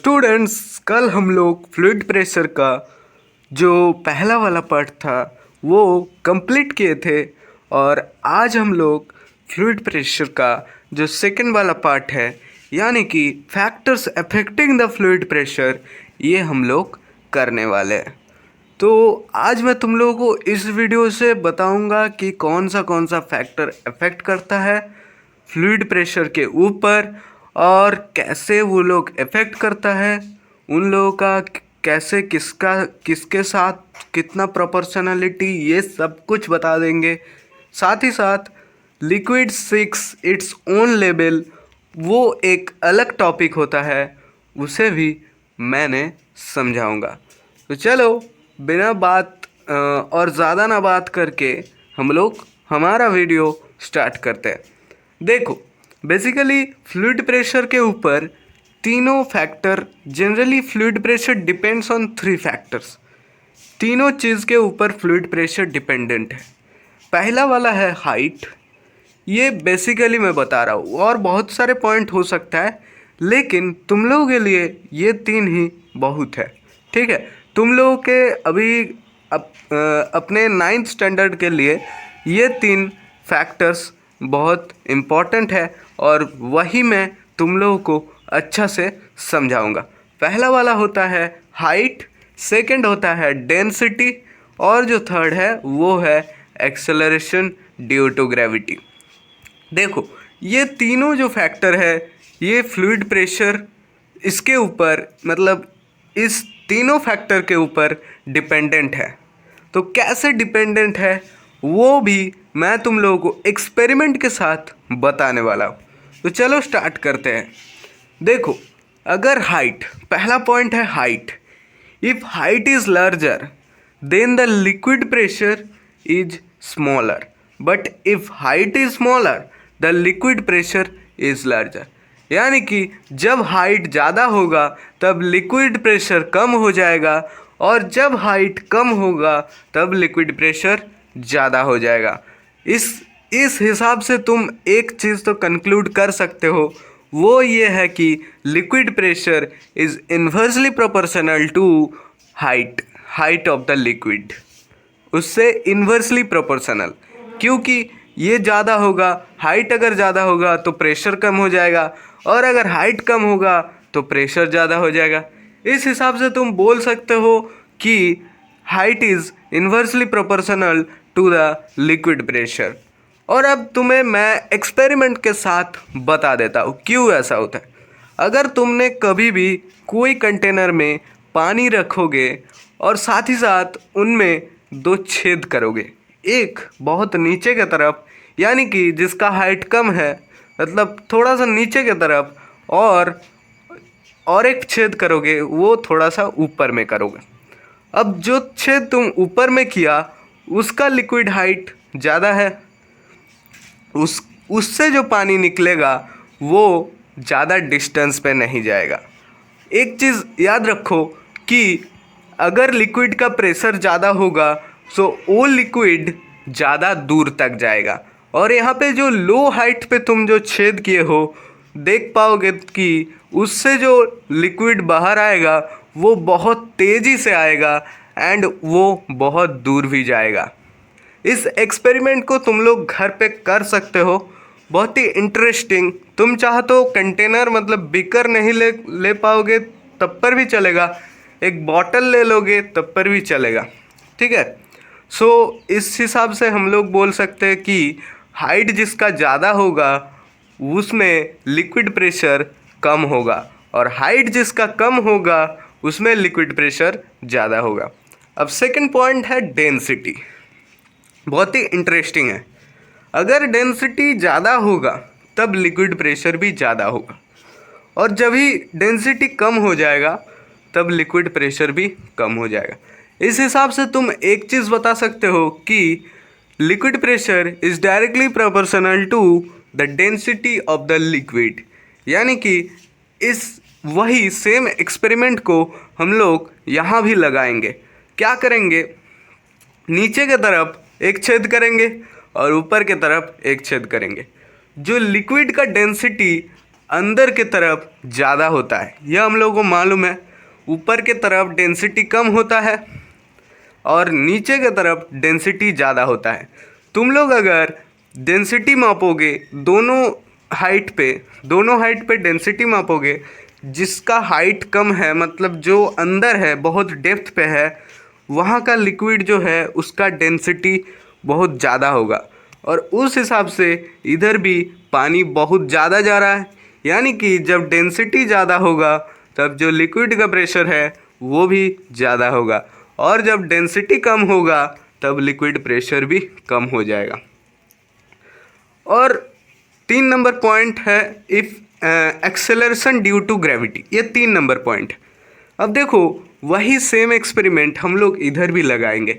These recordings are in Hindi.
स्टूडेंट्स, कल हम लोग फ्लूइड प्रेशर का जो पहला वाला पार्ट था वो कंप्लीट किए थे और आज हम लोग फ्लूइड प्रेशर का जो सेकंड वाला पार्ट है यानी कि factors affecting the fluid pressure ये हम लोग करने वाले हैं। तो आज मैं तुम लोगों को इस वीडियो से बताऊंगा कि कौन सा फैक्टर अफेक्ट करता है फ्लूइड प्रेशर के ऊपर और कैसे वो लोग इफ़ेक्ट करता है उन लोगों का, कैसे किसके साथ कितना प्रोपोर्शनलिटी, ये सब कुछ बता देंगे। साथ ही साथ liquid six it's own level, वो एक अलग टॉपिक होता है, उसे भी मैंने समझाऊंगा। तो चलो बिना बात और ज़्यादा ना बात करके हम लोग हमारा वीडियो स्टार्ट करते हैं। देखो, बेसिकली फ्लूइड प्रेशर के ऊपर तीनों factor, generally fluid pressure depends on 3 factors. तीनों चीज़ के ऊपर फ्लूइड प्रेशर डिपेंडेंट है। पहला वाला है हाइट, ये बेसिकली मैं बता रहा हूँ और बहुत सारे पॉइंट हो सकता है, लेकिन तुम लोगों के लिए ये 3 ही बहुत है। ठीक है, तुम लोगों के अभी अपने 9th स्टैंडर्ड के लिए ये 3 फैक्टर्स बहुत इम्पॉर्टेंट है और वही मैं तुम लोगों को अच्छा से समझाऊंगा। पहला वाला होता है हाइट, सेकंड होता है डेंसिटी और जो थर्ड है वो है एक्सेलरेशन ड्यू टू ग्रेविटी। देखो, ये तीनों जो फैक्टर है ये फ्लूइड प्रेशर इसके ऊपर, मतलब इस तीनों फैक्टर के ऊपर डिपेंडेंट है। तो कैसे डिपेंडेंट है वो भी मैं तुम लोगों को एक्सपेरिमेंट के साथ बताने वाला हूँ। तो चलो स्टार्ट करते हैं। देखो, अगर हाइट, पहला पॉइंट है height. If height is larger than the liquid pressure is smaller, but if height is smaller the liquid pressure is larger. यानी कि जब हाइट ज़्यादा होगा तब लिक्विड प्रेशर कम हो जाएगा और जब हाइट कम होगा तब लिक्विड प्रेशर ज़्यादा हो जाएगा। इस हिसाब से तुम एक चीज़ तो कंक्लूड कर सकते हो, वो ये है कि liquid pressure is inversely proportional to height of the liquid, उससे इन्वर्सली प्रोपोर्शनल, क्योंकि ये ज़्यादा होगा, हाइट अगर ज़्यादा होगा तो प्रेशर कम हो जाएगा और अगर हाइट कम होगा तो प्रेशर ज़्यादा हो जाएगा। इस हिसाब से तुम बोल सकते हो कि height is inversely proportional to the liquid pressure. और अब तुम्हें मैं एक्सपेरिमेंट के साथ बता देता हूँ क्यों ऐसा होता है। अगर तुमने कभी भी कोई कंटेनर में पानी रखोगे और साथ ही साथ उनमें 2 छेद करोगे, एक बहुत नीचे की तरफ यानी कि जिसका हाइट कम है, मतलब थोड़ा सा नीचे की तरफ, और एक छेद करोगे वो थोड़ा सा ऊपर में करोगे। अब जो छेद तुम ऊपर में किया उसका लिक्विड हाइट ज़्यादा है, उससे जो पानी निकलेगा वो ज़्यादा डिस्टेंस पे नहीं जाएगा। एक चीज़ याद रखो कि अगर लिक्विड का प्रेशर ज़्यादा होगा तो वो लिक्विड ज़्यादा दूर तक जाएगा। और यहाँ पे जो लो हाइट पे तुम जो छेद किए हो देख पाओगे कि उससे जो लिक्विड बाहर आएगा वो बहुत तेज़ी से आएगा एंड वो बहुत दूर भी जाएगा। इस एक्सपेरिमेंट को तुम लोग घर पे कर सकते हो, बहुत ही इंटरेस्टिंग। तुम चाहो तो कंटेनर, मतलब बीकर नहीं ले पाओगे तब पर भी चलेगा, एक बॉटल ले लोगे तब पर भी चलेगा। ठीक है, सो इस हिसाब से हम लोग बोल सकते हैं कि हाइट जिसका ज़्यादा होगा उसमें लिक्विड प्रेशर कम होगा और हाइट जिसका कम होगा उसमें लिक्विड प्रेशर ज़्यादा होगा। अब सेकंड पॉइंट है डेंसिटी, बहुत ही इंटरेस्टिंग है। अगर डेंसिटी ज़्यादा होगा तब लिक्विड प्रेशर भी ज़्यादा होगा और जब ही डेंसिटी कम हो जाएगा तब लिक्विड प्रेशर भी कम हो जाएगा। इस हिसाब से तुम एक चीज़ बता सकते हो कि liquid pressure is directly proportional to the density of the liquid. यानी कि इस वही सेम एक्सपेरिमेंट को हम लोग यहाँ भी लगाएंगे। क्या करेंगे, नीचे की तरफ एक छेद करेंगे और ऊपर की तरफ एक छेद करेंगे। जो लिक्विड का डेंसिटी अंदर के तरफ ज़्यादा होता है, यह हम लोगों को मालूम है। ऊपर के तरफ डेंसिटी कम होता है और नीचे के तरफ डेंसिटी ज़्यादा होता है। तुम लोग अगर डेंसिटी मापोगे दोनों हाइट पे डेंसिटी मापोगे, जिसका हाइट कम है मतलब जो अंदर है बहुत डेप्थ पे है, वहाँ का लिक्विड जो है उसका डेंसिटी बहुत ज़्यादा होगा और उस हिसाब से इधर भी पानी बहुत ज़्यादा जा रहा है। यानी कि जब डेंसिटी ज़्यादा होगा तब जो लिक्विड का प्रेशर है वो भी ज़्यादा होगा और जब डेंसिटी कम होगा तब लिक्विड प्रेशर भी कम हो जाएगा। और 3 नंबर पॉइंट है if acceleration due to gravity, ये 3 नंबर पॉइंट। अब देखो वही सेम एक्सपेरिमेंट हम लोग इधर भी लगाएंगे।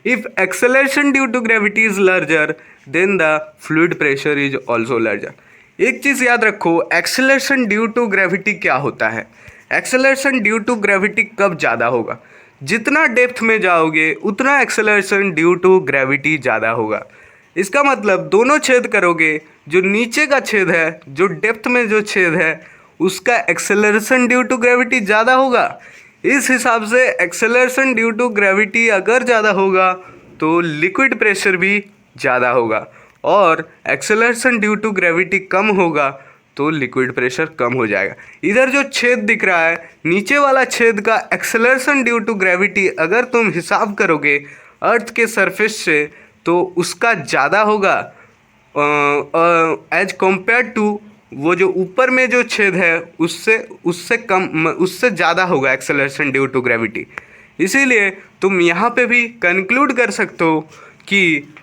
If acceleration due to gravity is larger than the fluid pressure is also larger. एक चीज़ याद रखो, एक्सेलरेशन ड्यू टू ग्रेविटी क्या होता है। एक्सेलरेशन ड्यू टू ग्रेविटी कब ज़्यादा होगा, जितना डेप्थ में जाओगे उतना एक्सेलरेशन ड्यू टू ग्रेविटी ज़्यादा होगा। इसका मतलब दोनों छेद करोगे, जो नीचे का छेद है, जो डेप्थ में जो छेद है, उसका एक्सेलरेशन ड्यू टू ग्रेविटी ज़्यादा होगा। इस हिसाब से एक्सेलरेशन ड्यू टू ग्रेविटी अगर ज़्यादा होगा तो लिक्विड प्रेशर भी ज़्यादा होगा और एक्सेलरेशन ड्यू टू ग्रेविटी कम होगा तो लिक्विड प्रेशर कम हो जाएगा। इधर जो छेद दिख रहा है, नीचे वाला छेद का एक्सेलरेशन ड्यू टू ग्रेविटी अगर तुम हिसाब करोगे अर्थ के सरफेस से तो उसका ज़्यादा होगा एज कम्पेयर टू वो जो ऊपर में जो छेद है उससे ज़्यादा होगा एक्सेलरेशन ड्यू टू ग्रेविटी। इसीलिए तुम यहाँ पे भी कंक्लूड कर सकते हो कि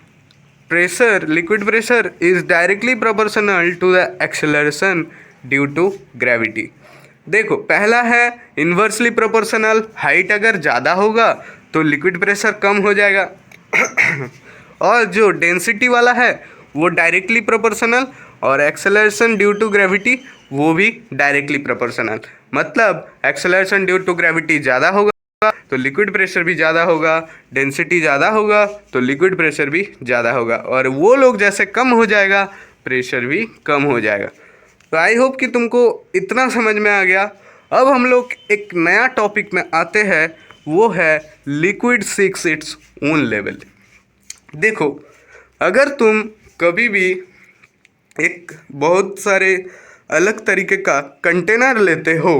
pressure, liquid pressure is directly proportional to the acceleration due to gravity. देखो पहला है इन्वर्सली प्रोपोर्शनल, हाइट अगर ज़्यादा होगा तो लिक्विड प्रेशर कम हो जाएगा और जो डेंसिटी वाला है वो डायरेक्टली प्रोपोर्शनल और एक्सेलरेशन ड्यू टू ग्रेविटी वो भी डायरेक्टली प्रोपोर्शनल। मतलब एक्सेलरेशन ड्यू टू ग्रेविटी ज़्यादा होगा तो लिक्विड प्रेशर भी ज़्यादा होगा, डेंसिटी ज़्यादा होगा तो लिक्विड प्रेशर भी ज़्यादा होगा और वो लोग जैसे कम हो जाएगा प्रेशर भी कम हो जाएगा। तो आई होप कि तुमको इतना समझ में आ गया। अब हम लोग एक नया टॉपिक में आते हैं, वो है liquid seeks its own level. देखो अगर तुम कभी भी एक बहुत सारे अलग तरीके का कंटेनर लेते हो,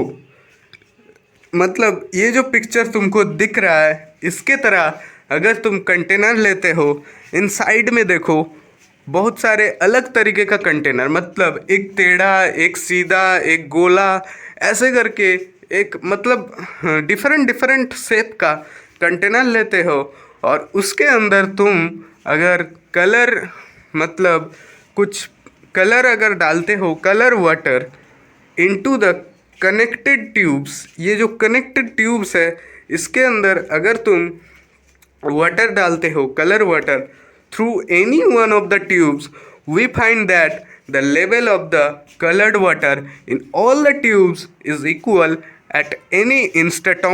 मतलब ये जो पिक्चर तुमको दिख रहा है इसके तरह अगर तुम कंटेनर लेते हो, इन साइड में देखो बहुत सारे अलग तरीके का कंटेनर, मतलब एक टेढ़ा, एक सीधा, एक गोला, ऐसे करके एक मतलब डिफरेंट शेप का कंटेनर लेते हो और उसके अंदर तुम अगर कलर, मतलब कुछ कलर अगर डालते हो, colour water into the connected tubes, ये जो कनेक्टेड ट्यूब्स है इसके अंदर अगर तुम वाटर डालते हो, colour water, through any one of the tubes, we find that the level of the colored water in all the tubes is equal at any instant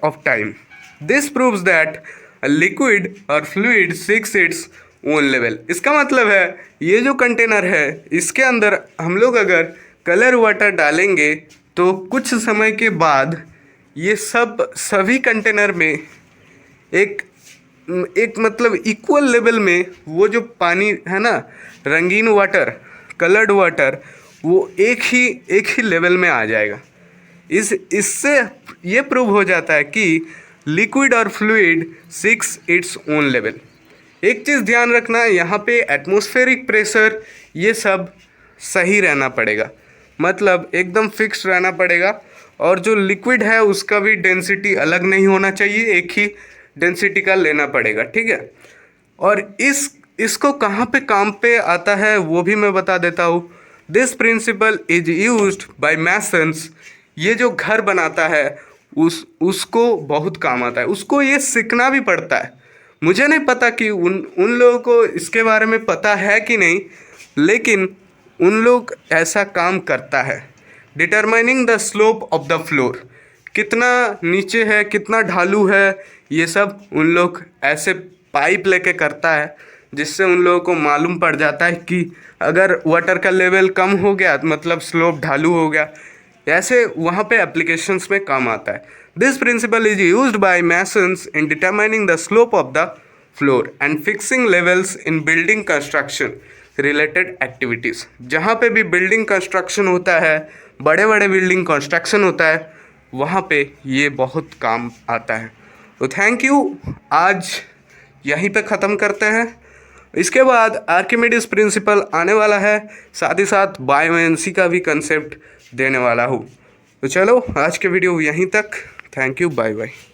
of time. This proves that a liquid or fluid seeks its own level. इसका मतलब है ये जो कंटेनर है इसके अंदर हम लोग अगर कलर वाटर डालेंगे तो कुछ समय के बाद ये सभी कंटेनर में एक मतलब इक्वल लेवल में वो जो पानी है ना, रंगीन वाटर, कलर्ड वाटर, वो एक ही लेवल में आ जाएगा। इससे ये प्रूव हो जाता है कि लिक्विड और fluid seeks its own level. एक चीज़ ध्यान रखना, यहाँ पे एटमॉस्फेरिक प्रेशर ये सब सही रहना पड़ेगा, मतलब एकदम फिक्स रहना पड़ेगा और जो लिक्विड है उसका भी डेंसिटी अलग नहीं होना चाहिए, एक ही डेंसिटी का लेना पड़ेगा, ठीक है। और इसको कहाँ पे काम पे आता है वो भी मैं बता देता हूँ। This principle is used by masons. ये जो घर बनाता है उसको बहुत काम आता है, उसको ये सीखना भी पड़ता है। मुझे नहीं पता कि उन लोगों को इसके बारे में पता है कि नहीं, लेकिन उन लोग ऐसा काम करता है। Determining the slope of the floor, कितना नीचे है, कितना ढालू है, ये सब उन लोग ऐसे पाइप लेके करता है जिससे उन लोगों को मालूम पड़ जाता है कि अगर वाटर का लेवल कम हो गया मतलब स्लोप ढालू हो गया, ऐसे वहाँ पे एप्लीकेशंस में काम आता है। This principle is used by masons in determining the slope of the floor and fixing levels in building construction related activities. जहाँ पे भी बिल्डिंग कंस्ट्रक्शन होता है, बड़े बड़े बिल्डिंग कंस्ट्रक्शन होता है, वहाँ पे ये बहुत काम आता है। तो थैंक यू, आज यहीं पे ख़त्म करते हैं। इसके बाद आर्किमिडीज प्रिंसिपल आने वाला है, साथ ही साथ बायोएनसी का भी कंसेप्ट देने वाला हूँ। तो चलो आज के वीडियो यहीं तक। Thank you, bye bye.